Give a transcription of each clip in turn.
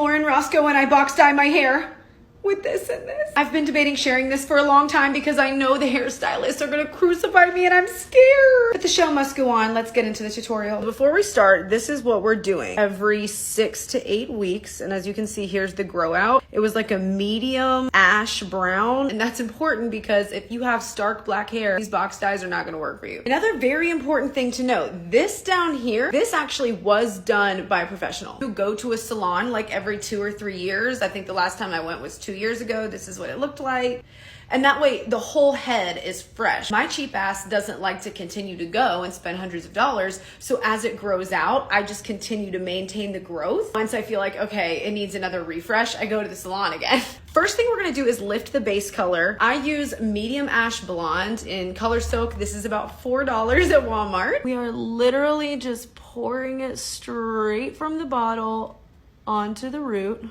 Lauren Roscoe and I box dye my hair with this and this. I've been debating sharing this for a long time because I know the hairstylists are gonna crucify me and I'm scared. But the show must go on. Let's get into the tutorial. Before we start, this is what we're doing every 6 to 8 weeks. And as you can see, here's the grow out. It was like a medium ash brown. And that's important because if you have stark black hair, these box dyes are not gonna work for you. Another very important thing to note, this down here, this actually was done by a professional who go to a salon like every 2 or 3 years. I think the last time I went was 2 years ago. This is what it looked like. And that way the whole head is fresh. My cheap ass doesn't like to continue to go and spend hundreds of dollars. So as it grows out, I just continue to maintain the growth. Once I feel like, okay, it needs another refresh, I go to the salon again. First thing we're gonna do is lift the base color. I use medium ash blonde in Color Silk. This is about $4 at Walmart. We are literally just pouring it straight from the bottle onto the root.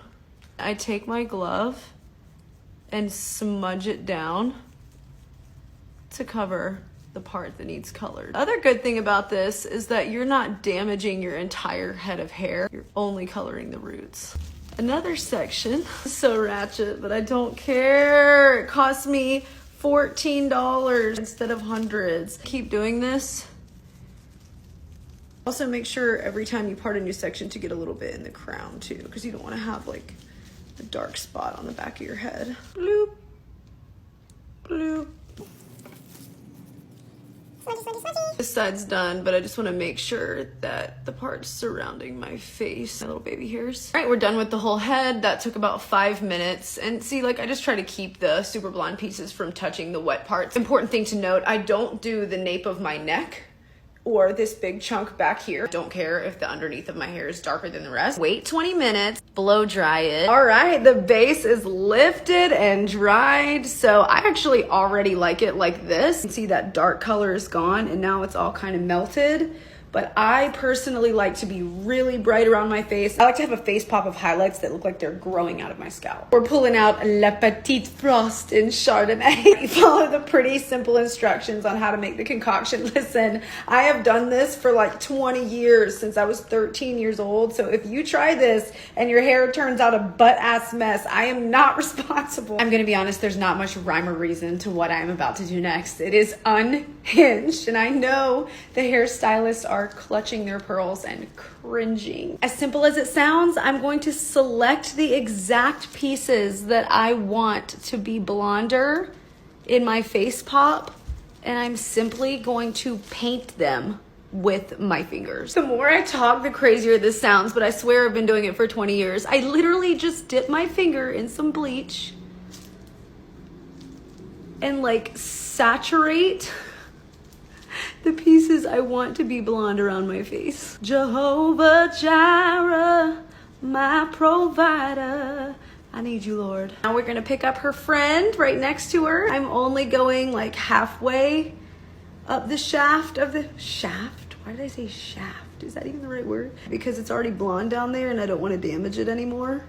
I take my glove and smudge it down to cover the part that needs colored. The other good thing about this is that you're not damaging your entire head of hair. You're only coloring the roots. Another section, so ratchet, but I don't care. It cost me $14 instead of hundreds. Keep doing this. Also make sure every time you part a new section to get a little bit in the crown too, because you don't want to have like a dark spot on the back of your head. Bloop, bloop. This side's done, but I just want to make sure that the parts surrounding my face, my little baby hairs. All right, we're done with the whole head. That took about 5 minutes. And see, like I just try to keep the super blonde pieces from touching the wet parts. Important thing to note, I don't do the nape of my neck or this big chunk back here. Don't care if the underneath of my hair is darker than the rest. Wait 20 minutes, blow dry it. All right, the base is lifted and dried. So I actually already like it like this. You can see that dark color is gone and now it's all kind of melted. But I personally like to be really bright around my face. I like to have a face pop of highlights that look like they're growing out of my scalp. We're pulling out La Petite Frost in Chardonnay. Follow the pretty simple instructions on how to make the concoction. Listen, I have done this for like 20 years since I was 13 years old. So if you try this and your hair turns out a butt-ass mess, I am not responsible. I'm gonna be honest, there's not much rhyme or reason to what I am about to do next. It is unhinged, and I know the hairstylists are clutching their pearls and cringing. As simple as it sounds, I'm going to select the exact pieces that I want to be blonder in my face pop, and I'm simply going to paint them with my fingers. The more I talk, the crazier this sounds, but I swear I've been doing it for 20 years. I literally just dip my finger in some bleach and like saturate the pieces I want to be blonde around my face. Jehovah Jireh, my provider. I need you, Lord. Now we're gonna pick up her friend right next to her. I'm only going like halfway up the shaft of the shaft. Why did I say shaft? Is that even the right word? Because it's already blonde down there and I don't want to damage it anymore.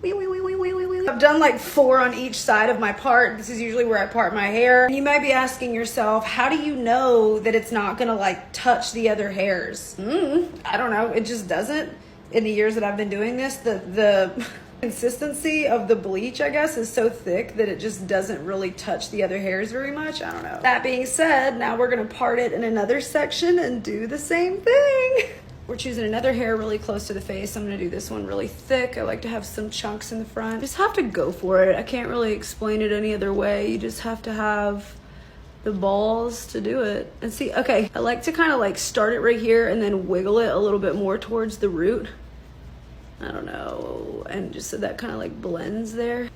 I've done like 4 on each side of my part. This is usually where I part my hair. You might be asking yourself, how do you know that it's not gonna like touch the other hairs? I don't know, it just doesn't. In the years that I've been doing this, the consistency of the bleach, I guess, is so thick that it just doesn't really touch the other hairs very much. I don't know. That being said, now we're gonna part it in another section and do the same thing. We're choosing another hair really close to the face. I'm gonna do this one really thick. I like to have some chunks in the front. Just have to go for it. I can't really explain it any other way. You just have to have the balls to do it. And see, okay, I like to kind of like start it right here and then wiggle it a little bit more towards the root. I don't know, and just so that kind of like blends there.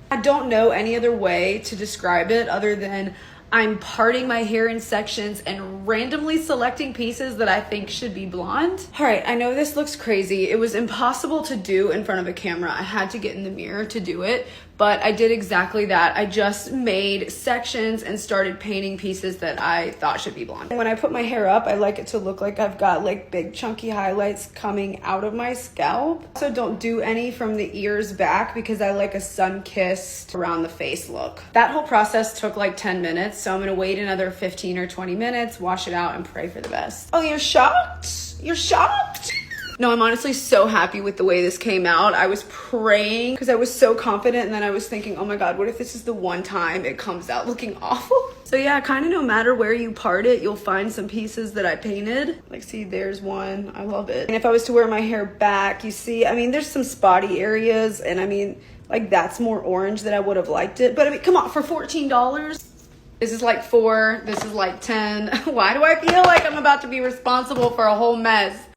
I don't know any other way to describe it other than I'm parting my hair in sections and randomly selecting pieces that I think should be blonde. All right, I know this looks crazy. It was impossible to do in front of a camera. I had to get in the mirror to do it, but I did exactly that. I just made sections and started painting pieces that I thought should be blonde. When I put my hair up, I like it to look like I've got like big chunky highlights coming out of my scalp. Also, don't do any from the ears back because I like a sun-kissed around the face look. That whole process took like 10 minutes, so I'm gonna wait another 15 or 20 minutes, wash it out, and pray for the best. Oh, you're shocked? You're shocked? No, I'm honestly so happy with the way this came out. I was praying because I was so confident, and then I was thinking, oh my God, what if this is the one time it comes out looking awful? So yeah, kind of no matter where you part it, you'll find some pieces that I painted. Like, see, there's one. I love it. And if I was to wear my hair back, you see, I mean, there's some spotty areas, and I mean, like, that's more orange than I would have liked it. But I mean, come on, for $14? This is like 4, this is like 10. Why do I feel like I'm about to be responsible for a whole mess?